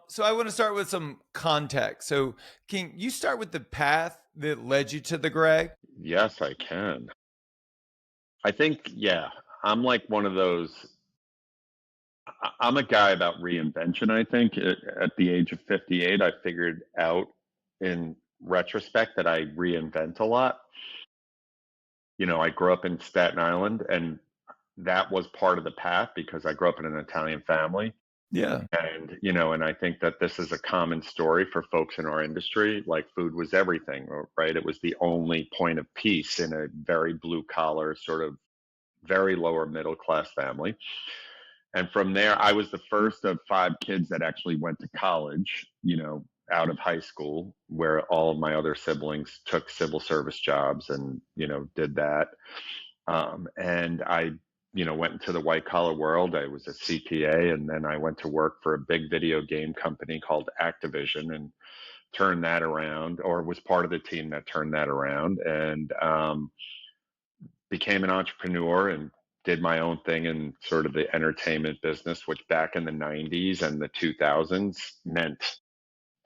So I want to start with some context. So can you start with the path that led you to the Grey? Yes, I can. I think, yeah, I'm like one of those. I'm a guy about reinvention. I think at the age of 58, I figured out in retrospect that I reinvent a lot. I grew up in Staten Island, and that was part of the path because I grew up in an Italian family. Yeah. And I think that this is a common story for folks in our industry. Like food was everything, right? It was the only point of peace in a very blue collar, sort of very lower middle class family. And from there, I was the first of five kids that actually went to college, out of high school, where all of my other siblings took civil service jobs and, did that. And I, went into the white collar world. I was a CPA, and then I went to work for a big video game company called Activision and turned that around, or was part of the team that turned that around, and became an entrepreneur and did my own thing in sort of the entertainment business, which back in the 90s and the 2000s meant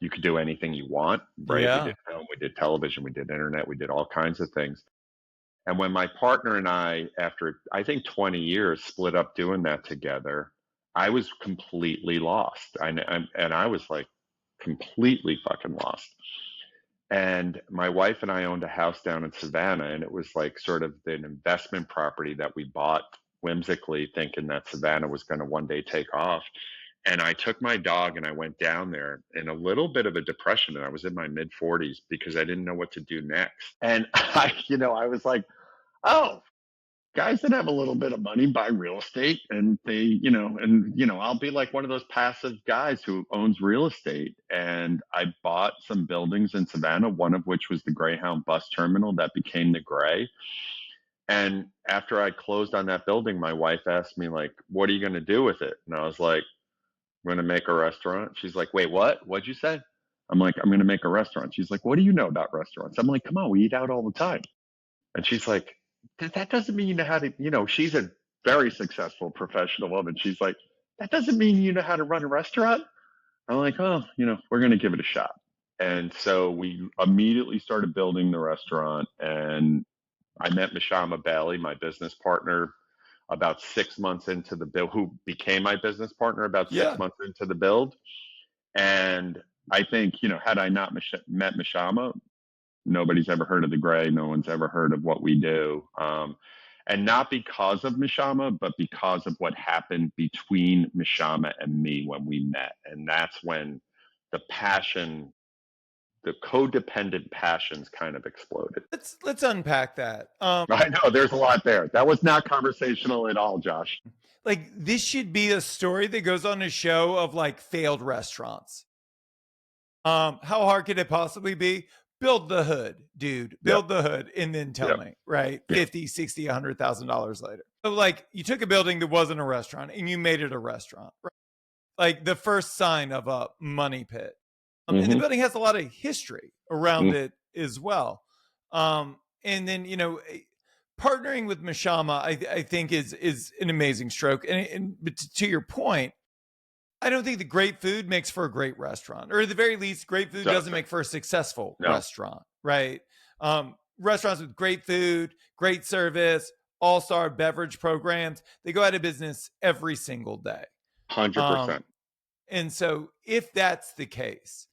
you could do anything you want, right? We Yeah. did film, we did television, we did internet, we did all kinds of things. And when my partner and I, after I think 20 years, split up doing that together, I was completely lost. And I was like completely fucking lost. And my wife and I owned a house down in Savannah, and it was like sort of an investment property that we bought whimsically, thinking that Savannah was going to one day take off. And I took my dog and I went down there in a little bit of a depression, and I was in my mid 40s because I didn't know what to do next. And I was like, oh, guys that have a little bit of money buy real estate, and I'll be like one of those passive guys who owns real estate. And I bought some buildings in Savannah, one of which was the Greyhound bus terminal that became the Grey. And after I closed on that building, my wife asked me, like, what are you going to do with it? And I was like, I'm going to make a restaurant. She's like, wait, what? What'd you say? I'm like, I'm going to make a restaurant. She's like, what do you know about restaurants? I'm like, come on, we eat out all the time. And she's like, that doesn't mean you know how to, she's a very successful professional woman. She's like, that doesn't mean you know how to run a restaurant. I'm like, oh, we're going to give it a shot. And so we immediately started building the restaurant. And I met Mashama Bailey, my business partner, about 6 months into the build, who became my business partner about six Yeah. months into the build. And I think, had I not met Mashama, nobody's ever heard of the Grey. No one's ever heard of what we do. And not because of Mashama, but because of what happened between Mashama and me when we met. And that's when the passion, the codependent passions kind of exploded. Let's unpack that. I know there's a lot there. That was not conversational at all, Josh. Like this should be a story that goes on a show of like failed restaurants. How hard could it possibly be? Build the hood, dude. Yep. Build the hood and then tell Yep. me, right? Yep. 50, 60, $100,000 later. So like you took a building that wasn't a restaurant and you made it a restaurant, right? Like the first sign of a money pit. And the building has a lot of history around it as well. And then, partnering with Mashama, I think is an amazing stroke. But to your point, I don't think the great food makes for a great restaurant, or at the very least, great food doesn't make for a successful restaurant, right? Restaurants with great food, great service, all-star beverage programs, they go out of business every single day. 100%. And so if that's the case,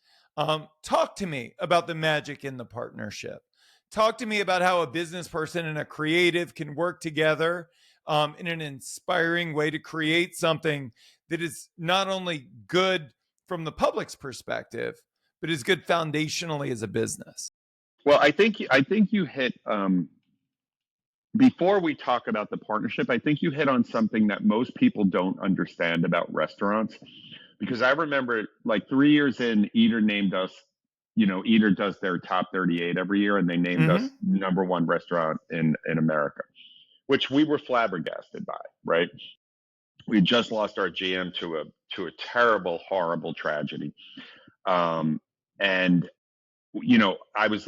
talk to me about the magic in the partnership. Talk to me about how a business person and a creative can work together in an inspiring way to create something that is not only good from the public's perspective, but is good foundationally as a business. Well, I think you hit before we talk about the partnership, I think you hit on something that most people don't understand about restaurants. Because I remember like 3 years in, Eater named us, Eater does their top 38 every year, and they named us number one restaurant in America, which we were flabbergasted by, right? We just lost our GM to a terrible, horrible tragedy. And I was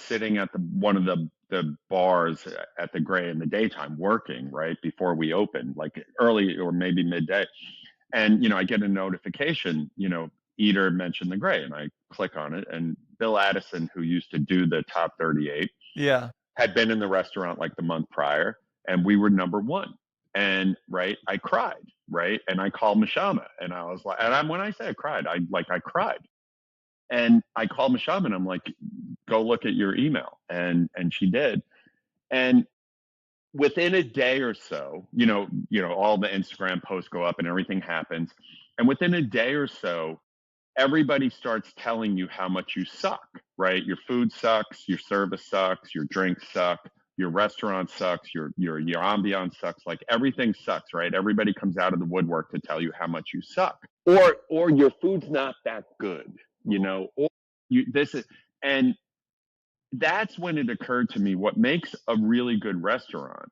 sitting at one of the bars at the Grey in the daytime working, right before we opened, like early or maybe midday. And, I get a notification, Eater mentioned the Grey, and I click on it. And Bill Addison, who used to do the top 38, Yeah. had been in the restaurant like the month prior, and we were number one. And I cried, right? And I called Mashama, and I was like, when I say I cried, I cried. And I called Mashama, and I'm like, go look at your email. And she did. And within a day or so, all the Instagram posts go up and everything happens. And within a day or so, everybody starts telling you how much you suck, right? Your food sucks, your service sucks, your drinks suck, your restaurant sucks, your ambiance sucks, like everything sucks, right? Everybody comes out of the woodwork to tell you how much you suck. Or your food's not that good, or this is, and that's when it occurred to me, what makes a really good restaurant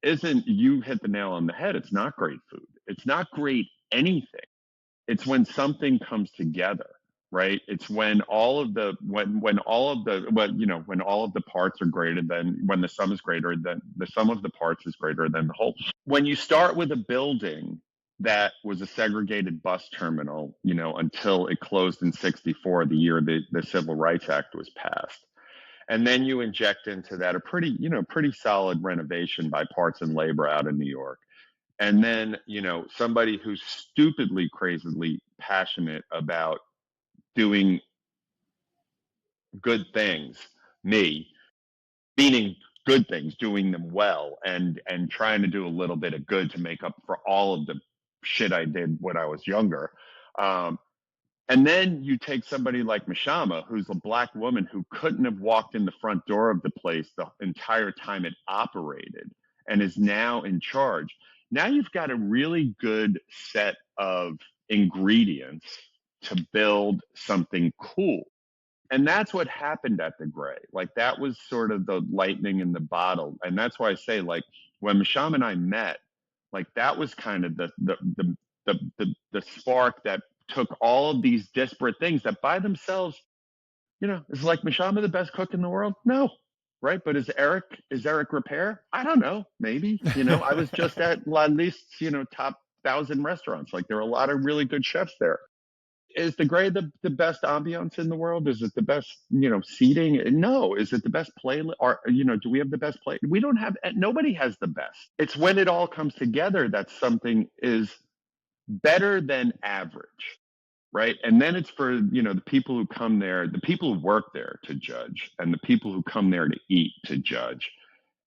isn't, you hit the nail on the head, it's not great food. It's not great anything. It's when something comes together, right? It's when all of the when all of the parts are greater than, when the sum is greater than the sum of the parts is greater than the whole. When you start with a building that was a segregated bus terminal, until it closed in '64, the year the Civil Rights Act was passed. And then you inject into that a pretty solid renovation by parts and labor out in New York. And then, somebody who's stupidly, crazily passionate about doing good things, me, meaning good things, doing them well, and trying to do a little bit of good to make up for all of the shit I did when I was younger. And then you take somebody like Mashama, who's a Black woman who couldn't have walked in the front door of the place the entire time it operated, and is now in charge. Now you've got a really good set of ingredients to build something cool. And that's what happened at the Grey. Like, that was sort of the lightning in the bottle. And that's why I say, like, when Mashama and I met, like, that was kind of the spark that took all of these disparate things that by themselves, is like, Mashama the best cook in the world? No. Right. But is Eric Repair? I don't know. Maybe, I was just at least, top 1,000 restaurants. Like, there are a lot of really good chefs there. Is the Grey the best ambiance in the world? Is it the best, seating? No. Is it the best play? Or, do we have the best play? We don't have, nobody has the best. It's when it all comes together that something is better than average. Right. And then it's for, the people who come there, the people who work there to judge, and the people who come there to eat to judge.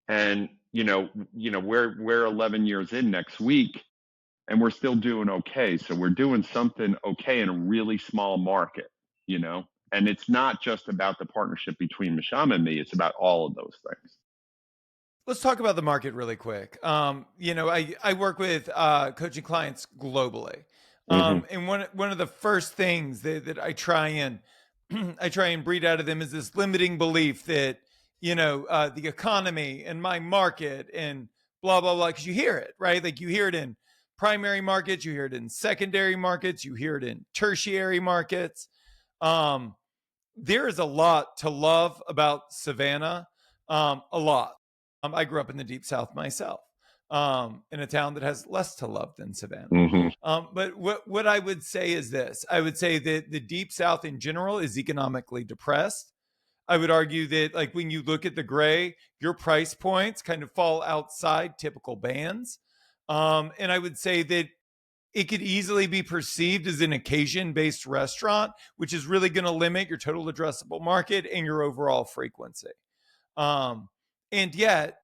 And, we're 11 years in next week, and we're still doing okay. So we're doing something okay in a really small market, and it's not just about the partnership between Mashama and me. It's about all of those things. Let's talk about the market really quick. I work with coaching clients globally. Mm-hmm. And one of the first things that I try and I try and breed out of them is this limiting belief that, the economy and my market and blah, blah, blah, because you hear it, right? Like, you hear it in primary markets, you hear it in secondary markets, you hear it in tertiary markets. There is a lot to love about Savannah, a lot. I grew up in the Deep South myself, in a town that has less to love than Savannah. Mm-hmm. But what I would say is this. I would say that the Deep South in general is economically depressed. I would argue that, like, when you look at the Grey, your price points kind of fall outside typical bands. And I would say that it could easily be perceived as an occasion-based restaurant, which is really going to limit your total addressable market and your overall frequency. And yet,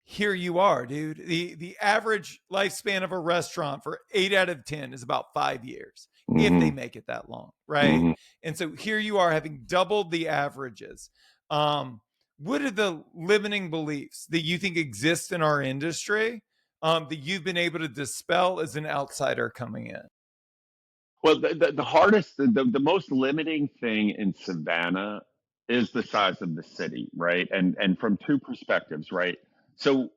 here you are, dude. The average lifespan of a restaurant for 8 out of 10 is about 5 years, Mm-hmm. if they make it that long, right? Mm-hmm. And so here you are, having doubled the averages. What are the limiting beliefs that you think exist in our industry, that you've been able to dispel as an outsider coming in? Well, the hardest, the most limiting thing in Savannah is the size of the city, right? And from two perspectives, right? So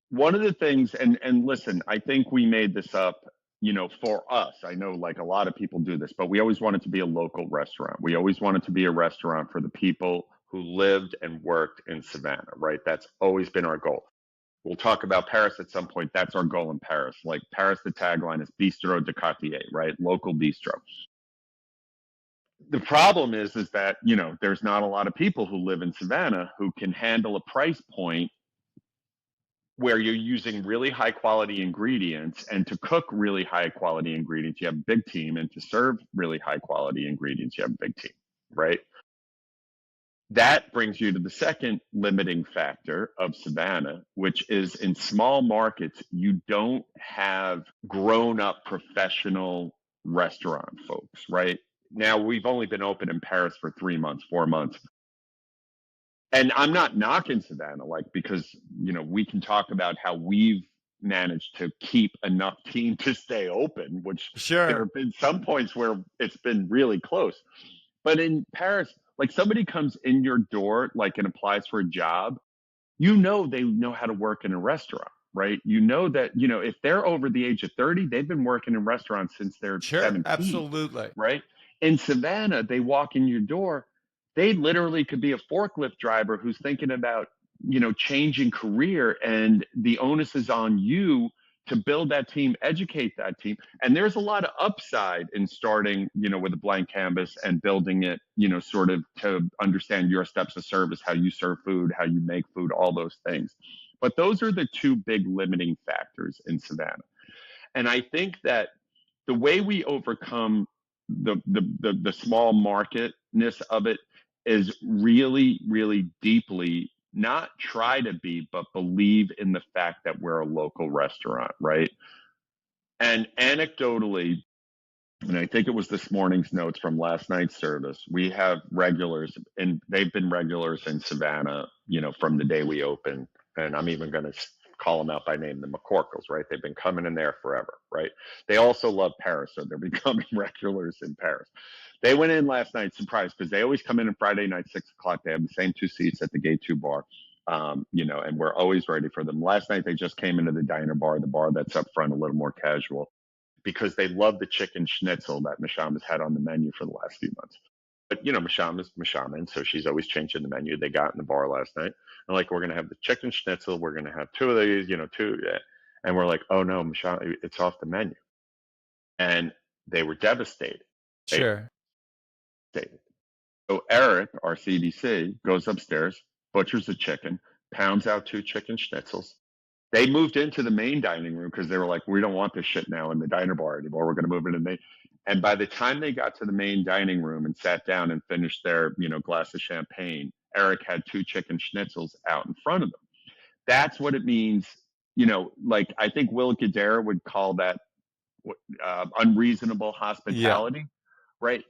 one of the things, and listen, I think we made this up, for us. I know, like, a lot of people do this, but we always wanted to be a local restaurant. We always wanted to be a restaurant for the people who lived and worked in Savannah, right? That's always been our goal. We'll talk about Paris at some point. That's our goal in Paris. Like Paris, the tagline is Bistro de Quartier, right? Local bistro. The problem is that, you know, there's not a lot of people who live in Savannah who can handle a price point where you're using really high quality ingredients, and to cook really high quality ingredients, you have a big team, and to serve really high quality ingredients, you have a big team, right? That brings you to the second limiting factor of Savannah, which is in small markets, you don't have grown up professional restaurant folks, right? Now, we've only been open in Paris for 3 months, 4 months. And I'm not knocking Savannah, like, because, you know, we can talk about how we've managed to keep enough team to stay open, which there have been some points where it's been really close. But in Paris, like somebody comes in your door, like, and applies for a job, you know, they know how to work in a restaurant, right? You know that, you know, if they're over the age of 30, they've been working in restaurants since they're 17, absolutely. right? In Savannah, they walk in your door, they literally could be a forklift driver who's thinking about, you know, changing career, and the onus is on you to build that team, educate that team. And there's a lot of upside in starting, you know, with a blank canvas and building it, you know, sort of to understand your steps of service, how you serve food, how you make food, all those things. But those are the two big limiting factors in Savannah. And I think that the way we overcome the small marketness of it is really, really deeply not try to be, but believe in the fact that we're a local restaurant, right? And anecdotally, and I think it was this morning's notes from last night's service, we have regulars, and they've been regulars in Savannah, you know, from the day we opened. And I'm even going to call them out by name, the McCorkles, right? They've been coming in there forever, right? They also love Paris, so they're becoming regulars in Paris. They went in last night surprised because they always come in on Friday night, 6 o'clock. They have the same 2 seats at the Gate 2 bar, you know, and we're always ready for them. Last night, they just came into the diner bar, the bar that's up front, a little more casual, because they love the chicken schnitzel that Mashama's had on the menu for the last few months. But, you know, Mashama's Mashama, and so she's always changing the menu. They got in the bar last night. And like, we're going to have the chicken schnitzel. We're going to have 2 of these, you know, 2. And we're like, oh, no, Mashama, it's off the menu. And they were devastated. Sure. So Eric, our CDC, goes upstairs, butchers the chicken, pounds out 2 chicken schnitzels. They moved into the main dining room because they were like, we don't want this shit now in the diner bar anymore. We're going to move it in the. And by the time they got to the main dining room and sat down and finished their, you know, glass of champagne, Eric had 2 chicken schnitzels out in front of them. That's what it means. You know, like, I think Will Guidara would call that unreasonable hospitality, right?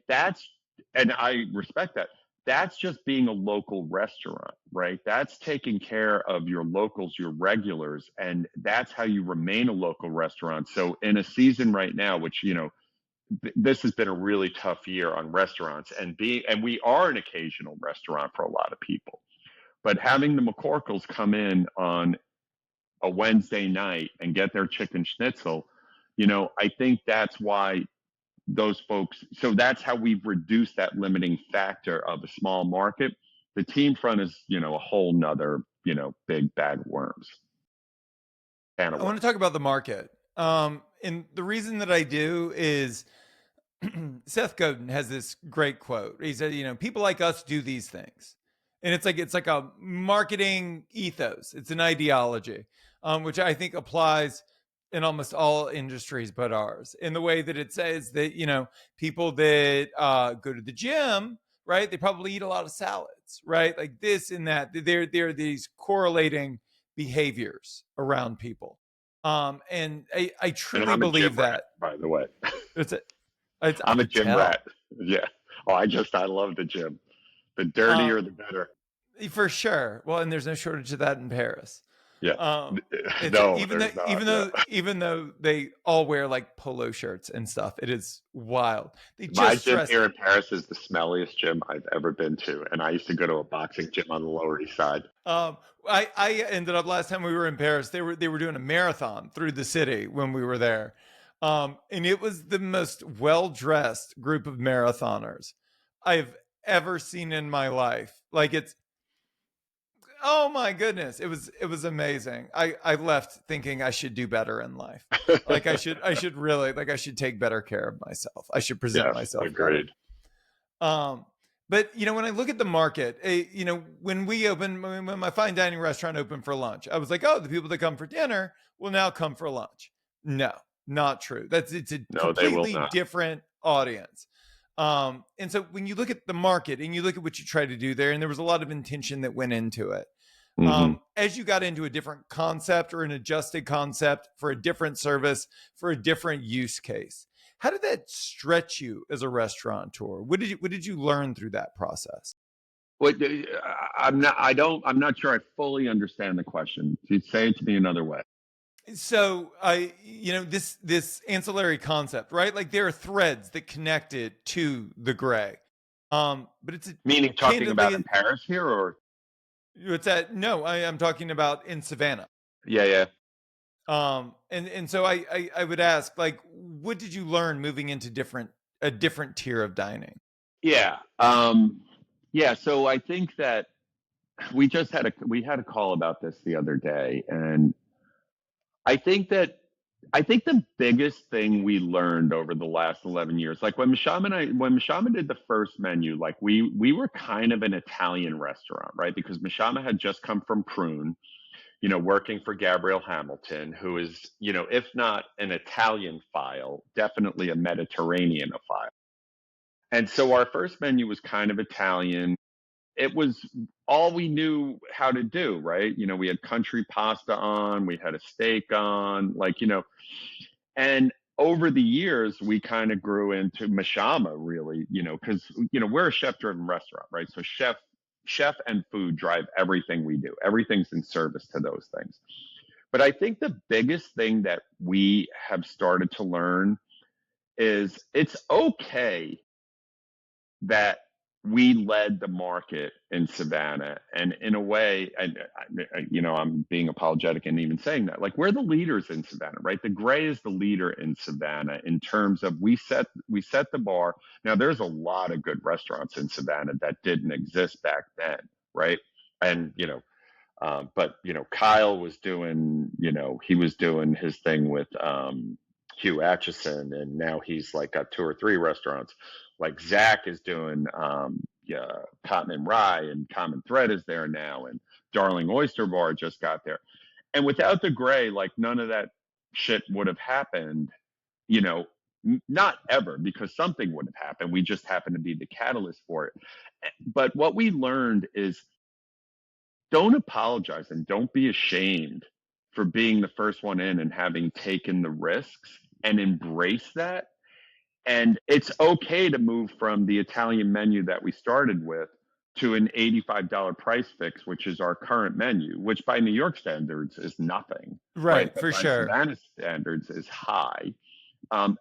And I respect that. That's just being a local restaurant, right? That's taking care of your locals, your regulars, and that's how you remain a local restaurant. So in a season right now, which, you know, this has been a really tough year on restaurants, and we are an occasional restaurant for a lot of people, but having the McCorkles come in on a Wednesday night and get their chicken schnitzel, you know, I think that's why those folks, so that's how we've reduced that limiting factor of a small market. The team front is, you know, a whole nother, you know, big bag of worms. I want to talk about the market. And the reason that I do is Seth Godin has this great quote. He said, you know, people like us do these things. And it's like a marketing ethos. It's an ideology, which I think applies in almost all industries but ours, in the way that it says that, you know, people that go to the gym, right, they probably eat a lot of salads, right, like this and that. There are these correlating behaviors around people, and I truly believe that, by the way. I'm a gym rat. Yeah. Oh, I love the gym. The dirtier the better, for sure. Well, and there's no shortage of that in Paris. Yeah. No, even though they all wear like polo shirts and stuff, it is wild. My gym here in Paris is the smelliest gym I've ever been to, and I used to go to a boxing gym on the Lower East Side. I ended up, last time we were in Paris, they were doing a marathon through the city when we were there, and it was the most well-dressed group of marathoners I've ever seen in my life. Like, it's Oh my goodness. It was amazing. I left thinking I should do better in life. Like I should really, like I should take better care of myself. I should present Yes, myself better. agreed. Um, but when I look at the market, when we open, when my fine dining restaurant opened for lunch, I was like, oh, the people that come for dinner will now come for lunch. No, not true. It's a No, they will completely not. different audience. And so when you look at the market and you look at what you try to do there, and there was a lot of intention that went into it. Hmm. As you got into a different concept or an adjusted concept for a different service, for a different use case, how did that stretch you as a restaurateur? What did you learn through that process? What I'm not. I don't. I'm not sure I fully understand the question. So say it to me another way. So this ancillary concept, right? Like there are threads that connect it to the gray. But Meaning talking about in candidly, Paris here, or it's that no, I am talking about in Savannah. yeah, yeah, And so I would ask, like, what did you learn moving into a different tier of dining? yeah, yeah. So I think that we had a call about this the other day, and I think that I think the biggest thing we learned over the last 11 years, like when Mashama did the first menu, like we were kind of an Italian restaurant, right? Because Mashama had just come from Prune, working for Gabrielle Hamilton, who is, if not an Italian file, definitely a Mediterranean file. And so our first menu was kind of Italian. It was all we knew how to do, right? We had country pasta on, we had a steak on, and over the years, we kind of grew into Mashama really, because, we're a chef driven restaurant, right? So chef and food drive everything we do. Everything's in service to those things. But I think the biggest thing that we have started to learn is it's okay that we led the market in Savannah. And in a way, I'm being apologetic in even saying that. Like we're the leaders in Savannah, right? The Gray is the leader in Savannah in terms of we set the bar. Now there's a lot of good restaurants in Savannah that didn't exist back then, right? And but Kyle was doing, he was doing his thing with Hugh Atchison, and now he's like got two or three restaurants. Like Zach is doing yeah, Cotton and Rye, and Common Thread is there now, and Darling Oyster Bar just got there. And without the Gray, like none of that shit would have happened. You know, not ever, because something would have happened. We just happened to be the catalyst for it. But what we learned is don't apologize and don't be ashamed for being the first one in and having taken the risks, and embrace that. And it's okay to move from the Italian menu that we started with to an $85 price fix, which is our current menu, which by New York standards is nothing, right? Right, But for by sure. Savannah standards is high.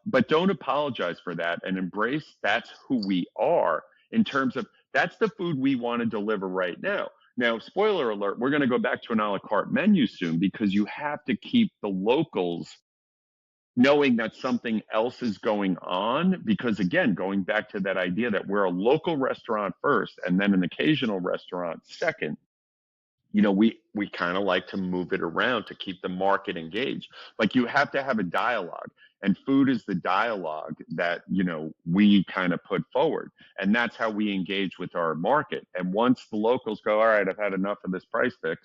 But don't apologize for that, and embrace that's who we are in terms of that's the food we want to deliver right now. Now, spoiler alert, we're going to go back to an a la carte menu soon, because you have to keep the locals knowing that something else is going on. Because again, going back to that idea that we're a local restaurant first and then an occasional restaurant second, we kind of like to move it around to keep the market engaged. Like you have to have a dialogue, and food is the dialogue that we kind of put forward, and that's how we engage with our market. And once the locals go, all right, I've had enough of this price fix,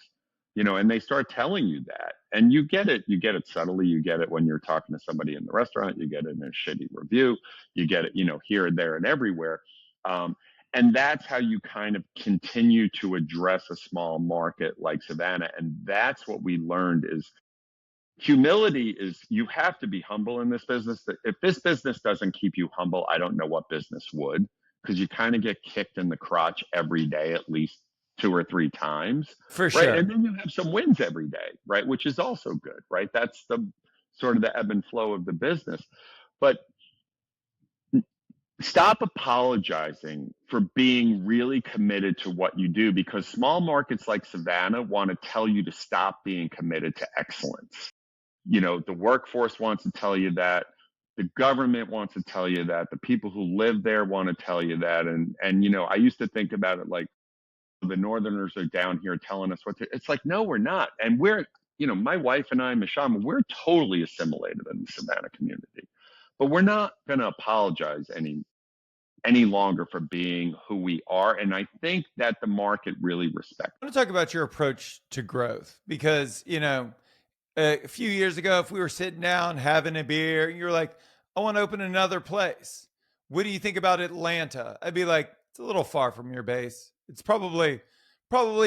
and they start telling you that, and you get it subtly. You get it when you're talking to somebody in the restaurant, you get it in a shitty review, you get it here and there and everywhere. um, and that's how you kind of continue to address a small market like Savannah. And that's what we learned is humility. Is you have to be humble in this business. If this business doesn't keep you humble, I don't know what business would, because you kind of get kicked in the crotch every day, at least two or three times, For right? And sure. then you have some wins every day, right? Which is also good, right? That's the sort of the ebb and flow of the business. But stop apologizing for being really committed to what you do, because small markets like Savannah want to tell you to stop being committed to excellence. The workforce wants to tell you that. The government wants to tell you that. The people who live there want to tell you that. And I used to think about it like the Northerners are down here telling us what to, it's like, no, we're not. And we're, my wife and I, Mashama, we're totally assimilated in the Savannah community, but we're not going to apologize any longer for being who we are. And I think that the market really respects. I want to talk about your approach to growth because, a few years ago, if we were sitting down having a beer and you're like, I want to open another place. What do you think about Atlanta? I'd be like, it's a little far from your base. It's probably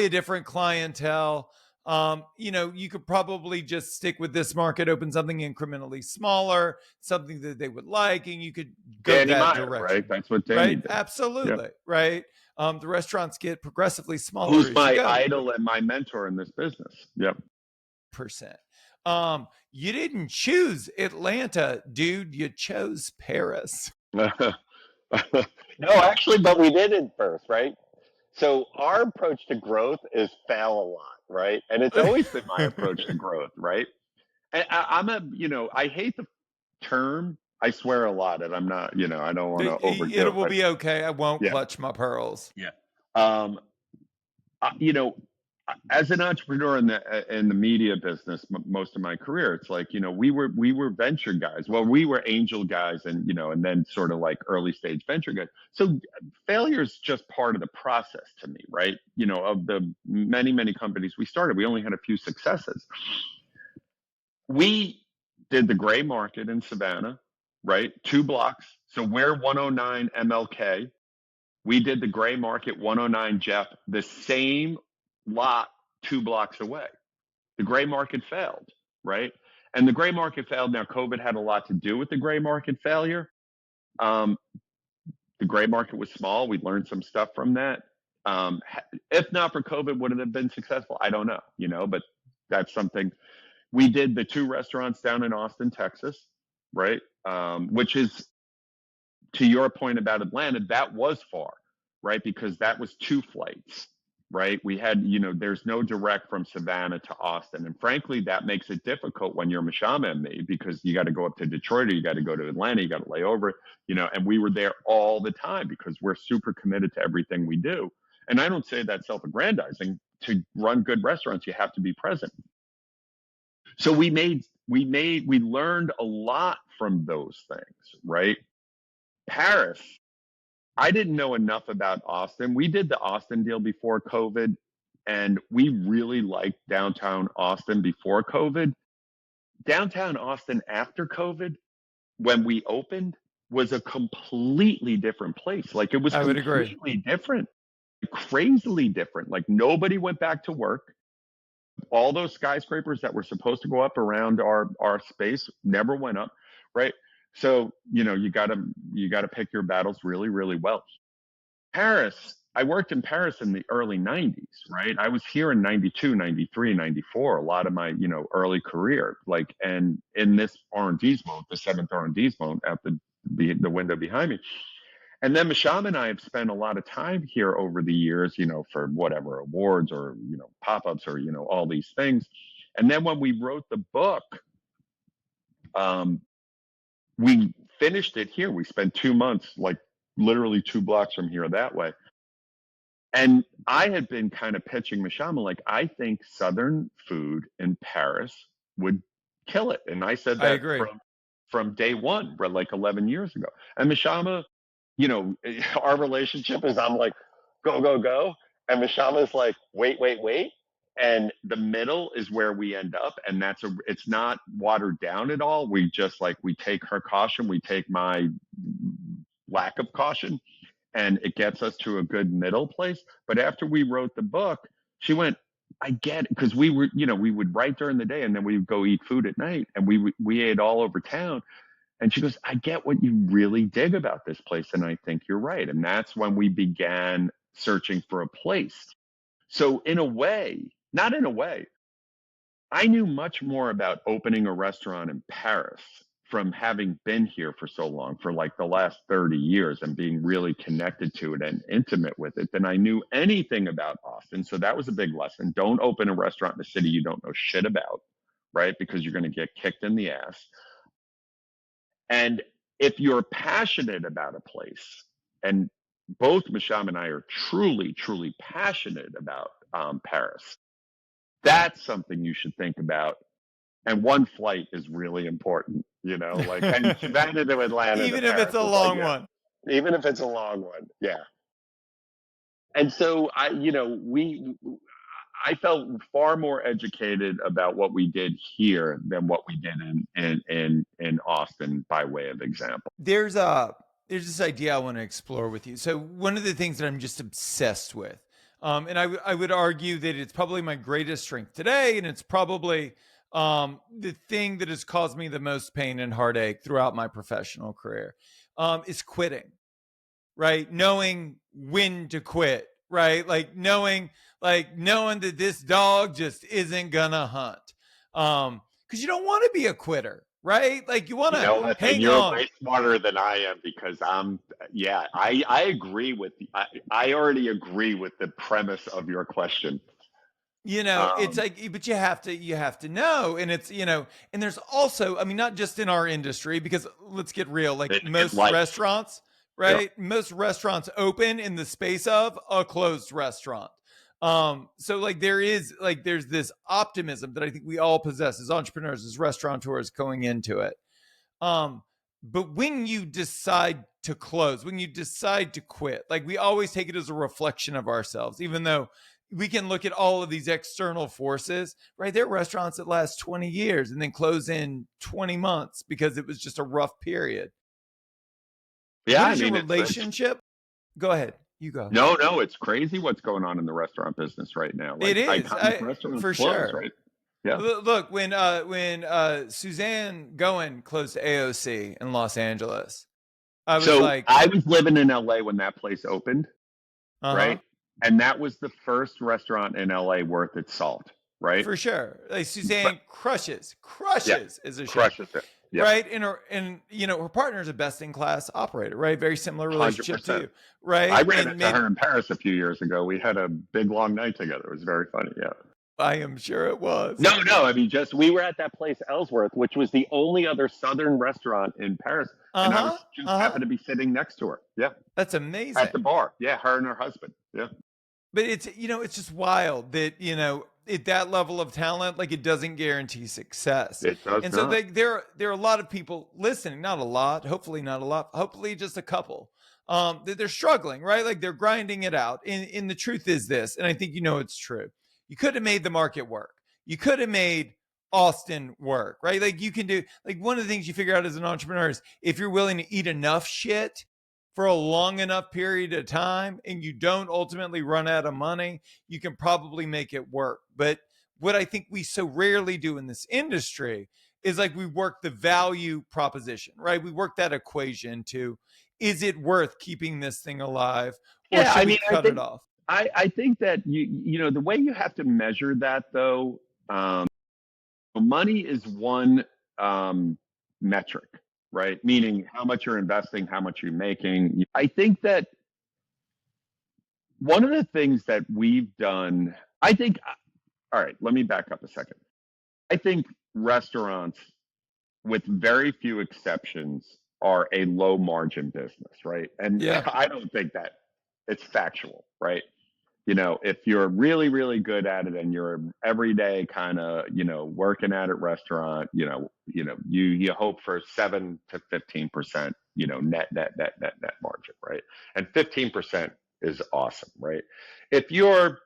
a different clientele. You could probably just stick with this market, open something incrementally smaller, something that they would like, and you could go Danny that Meyer, direction. right? That's what Danny Right? did. Absolutely. Yep. Right. The restaurants get progressively smaller. Who's as my you go. idol and my mentor in this business? Yep. Percent. You didn't choose Atlanta, dude. You chose Paris. No, actually, but we did it first, right? So our approach to growth is fail a lot, right? And it's always been my approach to growth, right? And I hate the term. I swear a lot, and I'm not, I don't want to overdo it. It will be okay. I won't clutch my pearls. Yeah. As an entrepreneur in the media business, most of my career, it's like, we were venture guys. Well, we were angel guys, and then sort of like early stage venture guys. So failure is just part of the process to me, right? Of the many companies we started, we only had a few successes. We did the gray market in Savannah, right? 2 blocks. So we're 109 MLK. We did the gray market 109 Jeff, the same lot 2 blocks away. The gray market failed, right? And the gray market failed. Now, COVID had a lot to do with the gray market failure. The gray market was small. We learned some stuff from that. If not for COVID, would it have been successful? I don't know, but that's something. We did the 2 restaurants down in Austin, Texas, right? Which is, to your point about Atlanta, that was far, right? Because that was 2 flights, right? We had, there's no direct from Savannah to Austin. And frankly, that makes it difficult when you're Mashama and me, because you got to go up to Detroit, or you got to go to Atlanta, you got to lay over, and we were there all the time because we're super committed to everything we do. And I don't say that self-aggrandizing. To run good restaurants, you have to be present. So we learned a lot from those things, right? Paris, I didn't know enough about Austin. We did the Austin deal before COVID, and we really liked downtown Austin before COVID. Downtown Austin after COVID, when we opened, was a completely different place. Like, it was completely different, crazily different. Like, nobody went back to work. All those skyscrapers that were supposed to go up around our space never went up, right? So, you gotta pick your battles really, really well. Paris, I worked in Paris in the early 90s, right? I was here in 92, 93, 94, a lot of my, early career, like, and in this arrondissement, the 7th arrondissement, at the window behind me. And then Mashama and I have spent a lot of time here over the years, for whatever awards or, pop-ups or, all these things. And then when we wrote the book, we finished it here. We spent 2 months, like literally 2 blocks from here that way. And I had been kind of pitching Mashama, like, I think Southern food in Paris would kill it. And I said that from day one, like 11 years ago. And Mashama, our relationship is, I'm like, go. And Mashama's like, wait. And the middle is where we end up. And it's not watered down at all. We just we take her caution, we take my lack of caution, and it gets us to a good middle place. But after we wrote the book, she went, I get it. Because we would write during the day, and then we would go eat food at night, and we ate all over town. And she goes, I get what you really dig about this place, and I think you're right. And that's when we began searching for a place. So not in a way, I knew much more about opening a restaurant in Paris from having been here for so long, for like the last 30 years, and being really connected to it and intimate with it, than I knew anything about Austin. So that was a big lesson. Don't open a restaurant in a city you don't know shit about, right? Because you're going to get kicked in the ass. And if you're passionate about a place, and both Mashama and I are truly, truly passionate about Paris. That's something you should think about. And one flight is really important, like, and Savannah to Atlanta to Even if it's Paris a is like, long yeah, one. Even if it's a long one. Yeah. And so I felt far more educated about what we did here than what we did in Austin, by way of example. There's this idea I want to explore with you. So one of the things that I'm just obsessed with, and I would argue that it's probably my greatest strength today, and it's probably the thing that has caused me the most pain and heartache throughout my professional career, is quitting. Right, knowing when to quit. Right, like knowing that this dog just isn't gonna hunt, because you don't want to be a quitter. Right, like you want You to know what? And hang you're on. way smarter than I am because I agree with I already agree with the premise of your question. It's Um, like, but you have to know. And it's, and there's also, I mean, not just in our industry, because let's get real, like in most life. restaurants, Yeah. right? Most restaurants open in the space of a closed restaurant. So like there's this optimism that I think we all possess as entrepreneurs, as restaurateurs going into it. Um, but when you decide to close, when you decide to quit, like we always take it as a reflection of ourselves, even though we can look at all of these external forces, right? There are restaurants that last 20 years and then close in 20 months because it was just a rough period. Yeah, What I is your mean it's relationship? Go ahead. You go. No, it's crazy what's going on in the restaurant business right now. It Like is, iconic restaurants for close, sure. right? Yeah. Look, when Suzanne Goen closed AOC in Los Angeles, I was So like, I was living in LA when that place opened, uh-huh. right? And that was the first restaurant in LA worth its salt, right? For sure. Like But Suzanne crushes yeah, as a chef. crushes it. Yeah, Right. Her partner is a best in class operator, right? Very similar relationship to 100%. you. I Right. ran And into her in Paris a few years ago. We had a big long night together. It was very funny. Yeah. I am sure it was. no. I mean, just we were at that place Ellsworth, which was the only other Southern restaurant in Paris, and I was Uh-huh. just Uh-huh. happened to be sitting next to her. Yeah, That's at the amazing. bar. Yeah, her and her husband. Yeah, But it's just wild that, at that level of talent, like it doesn't guarantee success. it does And so not. there are a lot of people listening, not a lot, hopefully not a lot, hopefully just a couple. That they're struggling, right? Like they're grinding it out. And the truth is this, and I think it's true. You could have made the market work. You could have made Austin work, right? Like you can do, like one of the things you figure out as an entrepreneur is if you're willing to eat enough shit for a long enough period of time and you don't ultimately run out of money, you can probably make it work. But what I think we so rarely do in this industry is like we work the value proposition, right? We work that equation to, is it worth keeping this thing alive or yeah. should I we mean, cut it off? I think that the way you have to measure that though, money is one metric, right? Meaning how much you're investing, how much you're making. I think that one of the things that we've done, all right, let me back up a second. I think restaurants, with very few exceptions, are a low margin business, right? And Yeah. I don't think that it's factual, right? If you're really, really good at it and you're everyday kind of, working at a restaurant, you hope for 7 to 15%, net margin, right? And 15% is awesome, right? If you're,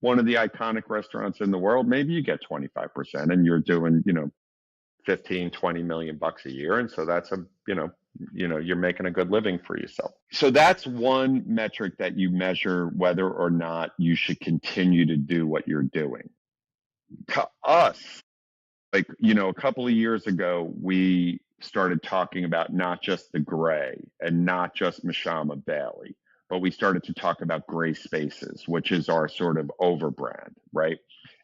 one of the iconic restaurants in the world, maybe you get 25% and you're doing, 15, 20 million bucks a year. And so that's you're making a good living for yourself. So that's one metric that you measure whether or not you should continue to do what you're doing. To us, like, a couple of years ago, we started talking about not just the gray and not just Mashama Bailey, but we started to talk about Gray Spaces, which is our sort of overbrand, right?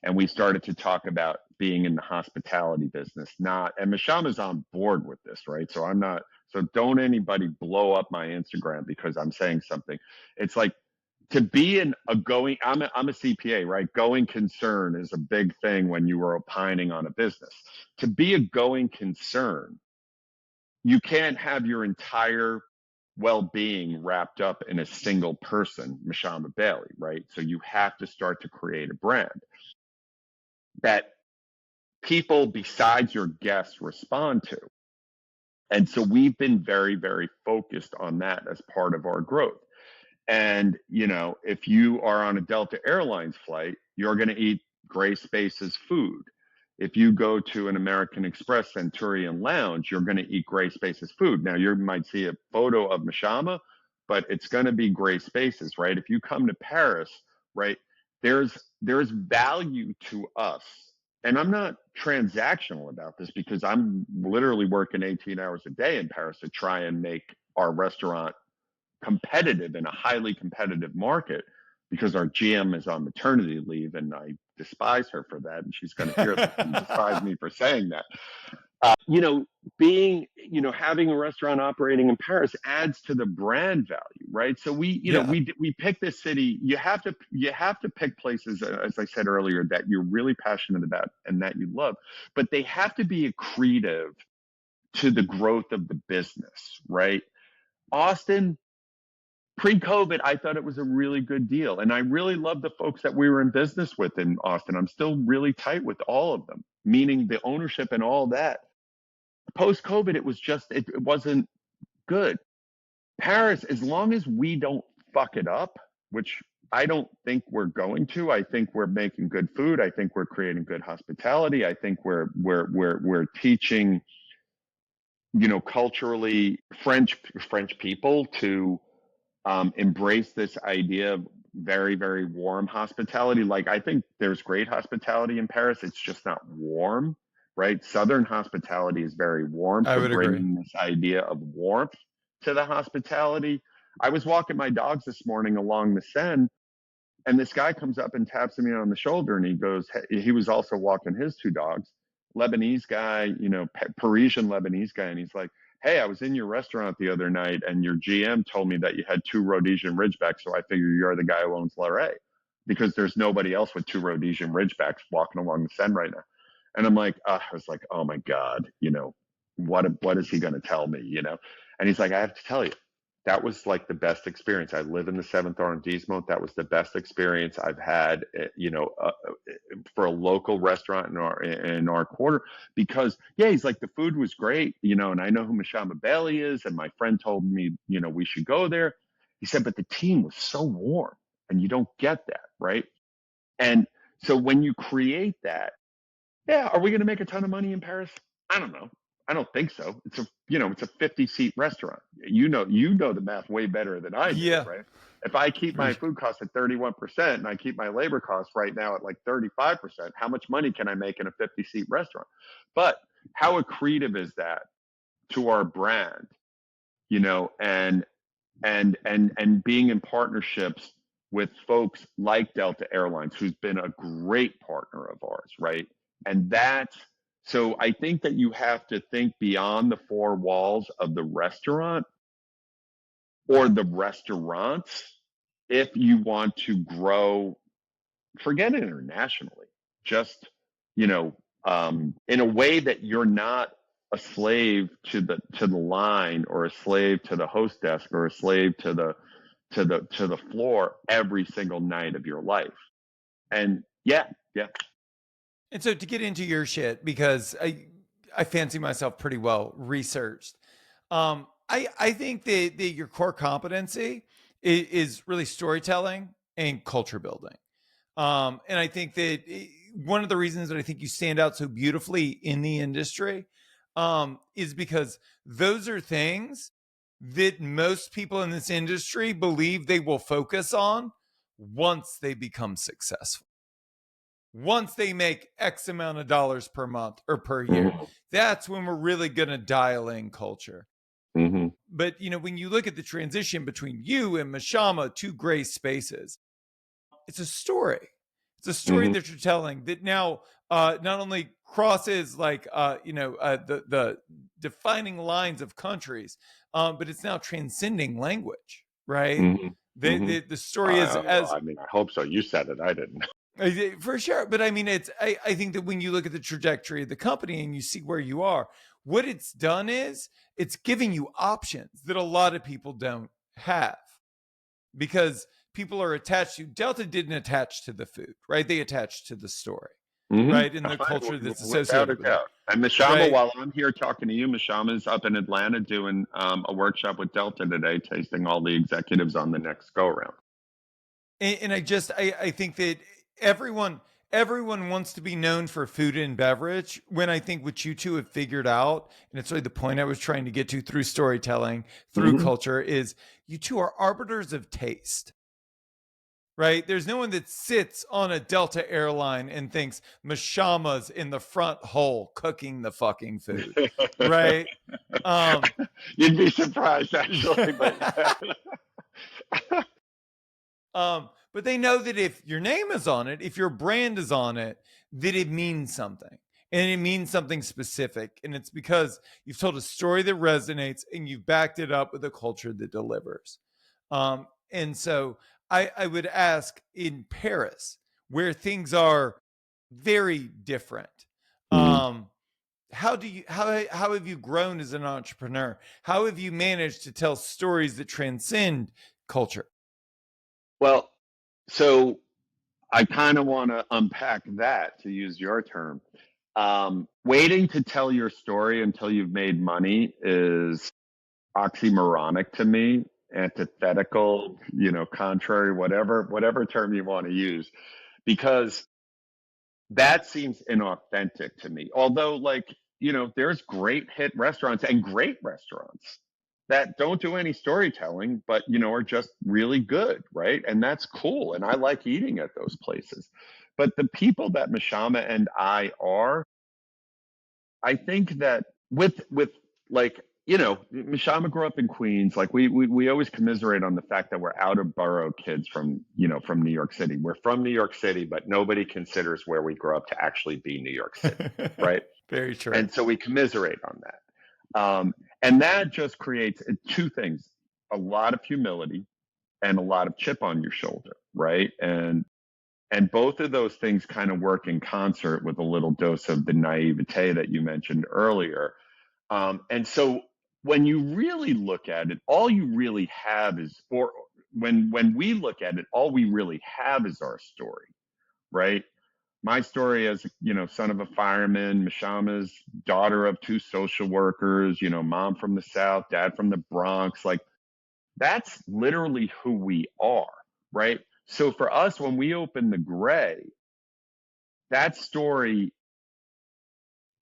And we started to talk about being in the hospitality business, and Mashama's on board with this, right? So don't anybody blow up my Instagram because I'm saying something. It's like, to be in a going, I'm a CPA, right? Going concern is a big thing when you are opining on a business. To be a going concern, you can't have your entire well-being wrapped up in a single person, Mashama Bailey, right? So you have to start to create a brand that people besides your guests respond to. And so we've been very, very focused on that as part of our growth. And, you know, if you are on a Delta Airlines flight, you're going to eat Gray Space's food. If you go to an American Express Centurion Lounge, you're going to eat Gray Space's food. Now, you might see a photo of Mashama, but it's going to be Gray Space's, right? If you come to Paris, right, there's value to us. And I'm not transactional about this because I'm literally working 18 hours a day in Paris to try and make our restaurant competitive in a highly competitive market, because our GM is on maternity leave and I despise her for that. And she's going to hear this and despise me for saying that. You know, having a restaurant operating in Paris adds to the brand value, right? So we pick this city. You have to pick places, as I said earlier, that you're really passionate about and that you love, but they have to be accretive to the growth of the business, right? Austin, pre-COVID, I thought it was a really good deal. And I really love the folks that we were in business with in Austin. I'm still really tight with all of them, meaning the ownership and all that. Post-COVID, it wasn't good. Paris, as long as we don't fuck it up, which I don't think we're going to. I think we're making good food. I think we're creating good hospitality. I think we're teaching, you know, culturally French people to embrace this idea of very, very warm hospitality. Like, I think there's great hospitality in Paris. It's just not warm, right? Southern hospitality is very warm. I would bringing this idea of warmth to the hospitality. I was walking my dogs this morning along the Seine, and this guy comes up and taps me on the shoulder, and he goes, hey, he was also walking his two dogs, Lebanese guy, you know, Parisian Lebanese guy. And he's like, hey, I was in your restaurant the other night and your GM told me that you had 2 Rhodesian Ridgebacks. So I figure you're the guy who owns Larrey, because there's nobody else with 2 Rhodesian Ridgebacks walking along the Seine right now. And I'm like, I was like, oh my God, you know, what is he going to tell me, you know? And he's like, I have to tell you, that was like the best experience. I live in the 7th arrondissement. That was the best experience I've had, you know, for a local restaurant in our quarter. Because he's like, the food was great, you know, and I know who Mashama Bailey is, and my friend told me, you know, we should go there. He said, but the team was so warm, and you don't get that, right? And so when you create that, are we going to make a ton of money in Paris? I don't know. I don't think so. It's a 50-seat restaurant. You know the math way better than I do, right? If I keep my food costs at 31% and I keep my labor costs right now at like 35%, how much money can I make in a 50-seat restaurant? But how accretive is that to our brand, you know, and being in partnerships with folks like Delta Airlines, who's been a great partner of ours, right? And so I think that you have to think beyond the 4 walls of the restaurant or the restaurants if you want to grow, forget internationally, just, you know, in a way that you're not a slave to the line, or a slave to the host desk, or a slave to the floor every single night of your life. And yeah. And so to get into your shit, because I fancy myself pretty well researched. I think that your core competency is really storytelling and culture building. And I think that one of the reasons that I think you stand out so beautifully in the industry is because those are things that most people in this industry believe they will focus on once they become successful. Once they make X amount of dollars per month or per year, that's when we're really going to dial in culture. But, you know, when you look at the transition between you and Mashama, 2 gray spaces, it's a story. It's a story that you're telling that now not only crosses like, the defining lines of countries, but it's now transcending language, right? The story is I mean, I hope so. You said it. I didn't. For sure. But I mean, I think that when you look at the trajectory of the company and you see where you are, what it's done is it's giving you options that a lot of people don't have, because people are attached to Delta didn't attach to the food, right? They attached to the story, right? And the culture that's Without a associated with it, doubt. And Mashama, right? while I'm here talking to you, Mashama's up in Atlanta doing a workshop with Delta today, tasting all the executives on the next go around. And I think that everyone wants to be known for food and beverage, when I think what you two have figured out, and it's really the point I was trying to get to through storytelling, through culture, is you two are arbiters of taste. Right? There's no one that sits on a Delta airline and thinks Mashama's in the front hole cooking the fucking food. Right? You'd be surprised, actually. But they know that if your name is on it, if your brand is on it, that it means something. And it means something specific. And it's because you've told a story that resonates and you've backed it up with a culture that delivers. And so I would ask, in Paris, where things are very different, how have you grown as an entrepreneur? How have you managed to tell stories that transcend culture? Well, so I kind of want to unpack that, to use your term. Waiting to tell your story until you've made money is oxymoronic to me, antithetical, contrary, whatever term you want to use, because that seems inauthentic to me. Although, there's great hit restaurants and great restaurants that don't do any storytelling, but, are just really good, right? And that's cool. And I like eating at those places. But the people that Mashama and I are, I think that with Mashama grew up in Queens. Like we always commiserate on the fact that we're out of borough kids from New York City. We're from New York City, but nobody considers where we grew up to actually be New York City, right? Very true. And so we commiserate on that. And that just creates two things: a lot of humility and a lot of chip on your shoulder, right? And both of those things kind of work in concert with a little dose of the naivete that you mentioned earlier. And so when you really look at it, all you really have is, or when we look at it, all we really have is our story, right? My story as, son of a fireman, Mashama's daughter of two social workers, mom from the South, dad from the Bronx, like that's literally who we are, right? So for us, when we open the Grey, that story,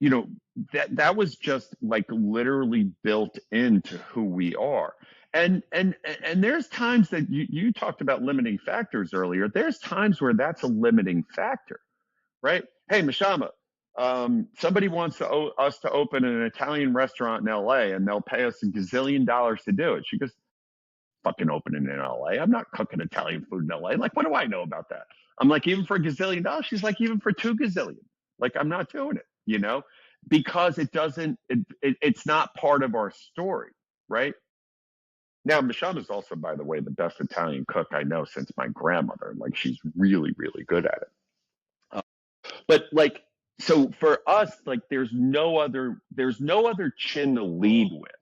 that was just like literally built into who we are. And there's times that you talked about limiting factors earlier. There's times where that's a limiting factor, right? Hey, Mashama, somebody wants us to open an Italian restaurant in LA and they'll pay us $1 gazillion to do it. She goes, fucking opening in LA. I'm not cooking Italian food in LA. Like, what do I know about that? I'm like, even for $1 gazillion? She's like, even for 2 gazillion. Like, I'm not doing it, because it's not part of our story, right? Now, Mashama is also, by the way, the best Italian cook I know since my grandmother. Like, she's really, really good at it. But like, so for us, like, there's no other chin to lead with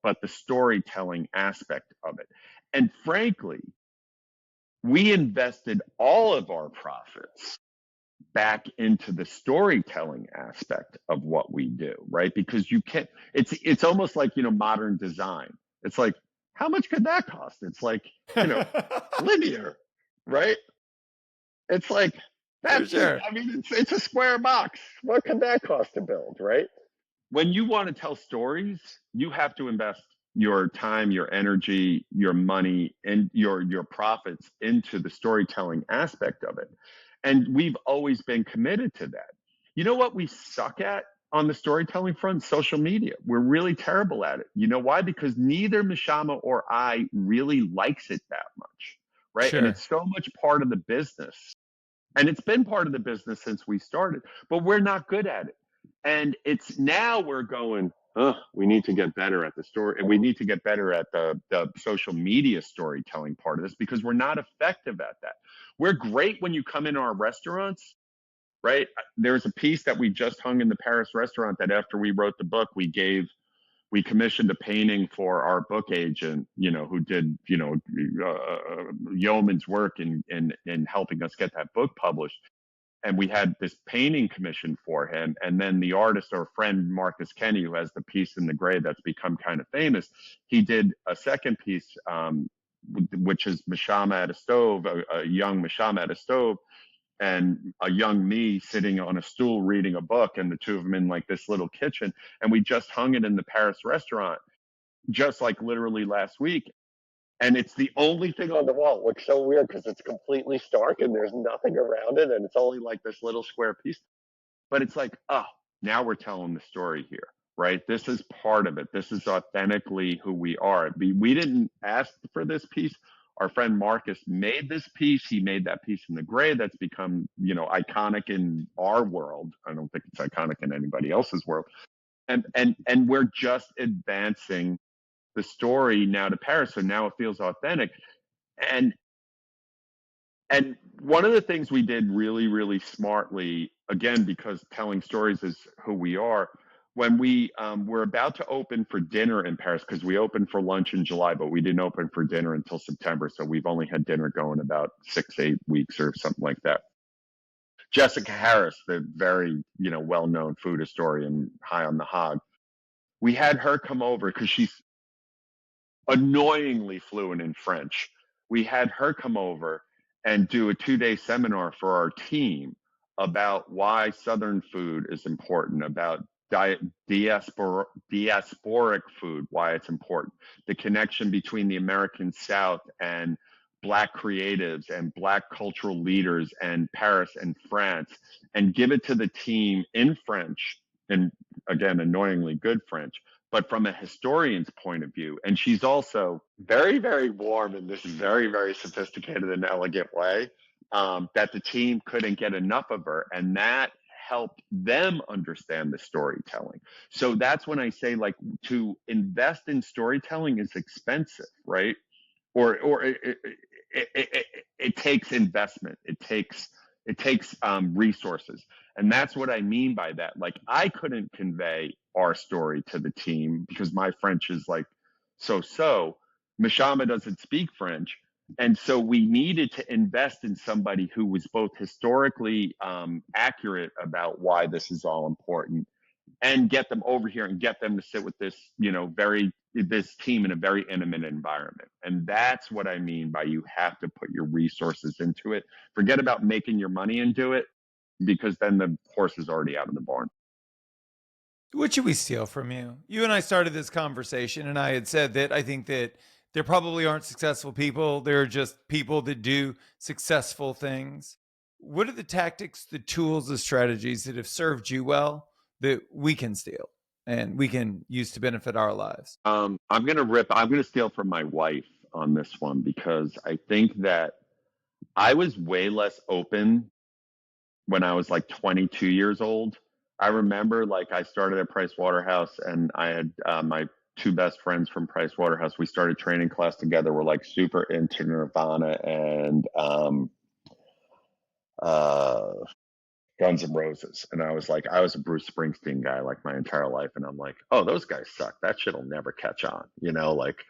but the storytelling aspect of it. And frankly, we invested all of our profits back into the storytelling aspect of what we do, right? Because you can't, it's almost like, modern design. It's like, how much could that cost? It's like, linear, right? It's like, that's sure. I mean, it's a square box. What could that cost to build, right? When you want to tell stories, you have to invest your time, your energy, your money, and your profits into the storytelling aspect of it. And we've always been committed to that. You know what we suck at on the storytelling front? Social media. We're really terrible at it. You know why? Because neither Mashama or I really likes it that much, right? Sure. And it's so much part of the business. And it's been part of the business since we started, but we're not good at it. And it's now we're going, we need to get better at the story, and we need to get better at the social media storytelling part of this, because we're not effective at that. We're great when you come in our restaurants, right? There's a piece that we just hung in the Paris restaurant that after we wrote the book, we commissioned a painting for our book agent, who did, yeoman's work in helping us get that book published. And we had this painting commissioned for him. And then the artist, our friend Marcus Kenny, who has the piece in the gray that's become kind of famous, he did a second piece, which is Mashama at a stove, a young Mashama at a stove, and a young me sitting on a stool reading a book, and the two of them in like this little kitchen. And we just hung it in the Paris restaurant, just like literally last week. And it's the only thing on the wall. It looks so weird because it's completely stark and there's nothing around it, and it's only like this little square piece. But it's like, oh, now we're telling the story here, right? This is part of it. This is authentically who we are. We didn't ask for this piece. Our friend Marcus made this piece. He made that piece in the gray that's become, iconic in our world. I don't think it's iconic in anybody else's world. And we're just advancing the story now to Paris. So now it feels authentic. And one of the things we did really, really smartly, again, because telling stories is who we are, when we were about to open for dinner in Paris, because we opened for lunch in July, but we didn't open for dinner until September. So we've only had dinner going about 6-8 weeks or something like that. Jessica Harris, the very, well-known food historian, high on the hog, we had her come over because she's annoyingly fluent in French. We had her come over and do a 2-day seminar for our team about why Southern food is important, about diasporic food, why it's important, the connection between the American South and Black creatives and Black cultural leaders and Paris and France, and give it to the team in French, and again, annoyingly good French, but from a historian's point of view. And she's also very, very warm in this very, very sophisticated and elegant way, that the team couldn't get enough of her. And that helped them understand the storytelling. So that's when I say, like, to invest in storytelling is expensive, right? Or it takes investment. It takes resources. And that's what I mean by that. Like, I couldn't convey our story to the team because my French is like so. Mashama doesn't speak French. And so we needed to invest in somebody who was both historically accurate about why this is all important, and get them over here and get them to sit with this, this team in a very intimate environment. And that's what I mean by you have to put your resources into it. Forget about making your money and do it, because then the horse is already out of the barn. What should we steal from you? You and I started this conversation, and I had said that I think that there probably aren't successful people. There are just people that do successful things. What are the tactics, the tools, the strategies that have served you well that we can steal and we can use to benefit our lives? I'm going to steal from my wife on this one, because I think that I was way less open when I was like 22 years old. I remember, like, I started at Price Waterhouse, and I had my two best friends from Price Waterhouse. We started training class together. We're like super into Nirvana and Guns N' Roses. And I was a Bruce Springsteen guy like my entire life. And I'm like, oh, those guys suck. That shit'll never catch on, like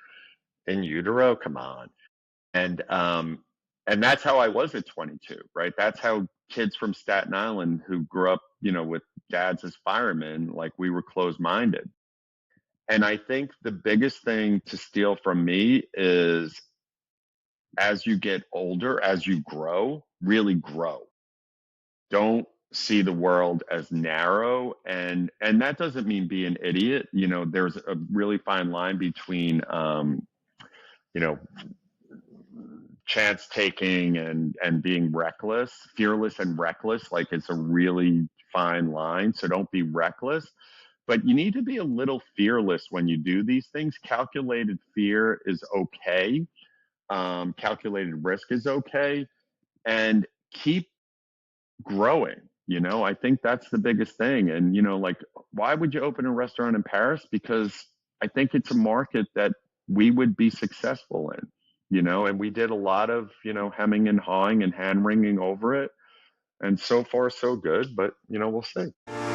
In Utero, come on. And that's how I was at 22, right? That's how kids from Staten Island who grew up, with dads as firemen, like, we were closed-minded. And I think the biggest thing to steal from me is, as you get older, as you grow, really grow. Don't see the world as narrow. And that doesn't mean be an idiot. There's a really fine line between, chance taking and being reckless. Fearless and reckless, like, it's a really fine line. So don't be reckless, but you need to be a little fearless when you do these things. Calculated fear is okay. Calculated risk is okay, and keep growing. You know, I think that's the biggest thing. And, you know, like, why would you open a restaurant in Paris? Because I think it's a market that we would be successful in, you know, and we did a lot of, you know, hemming and hawing and hand wringing over it. And so far, so good. But, you know, we'll see.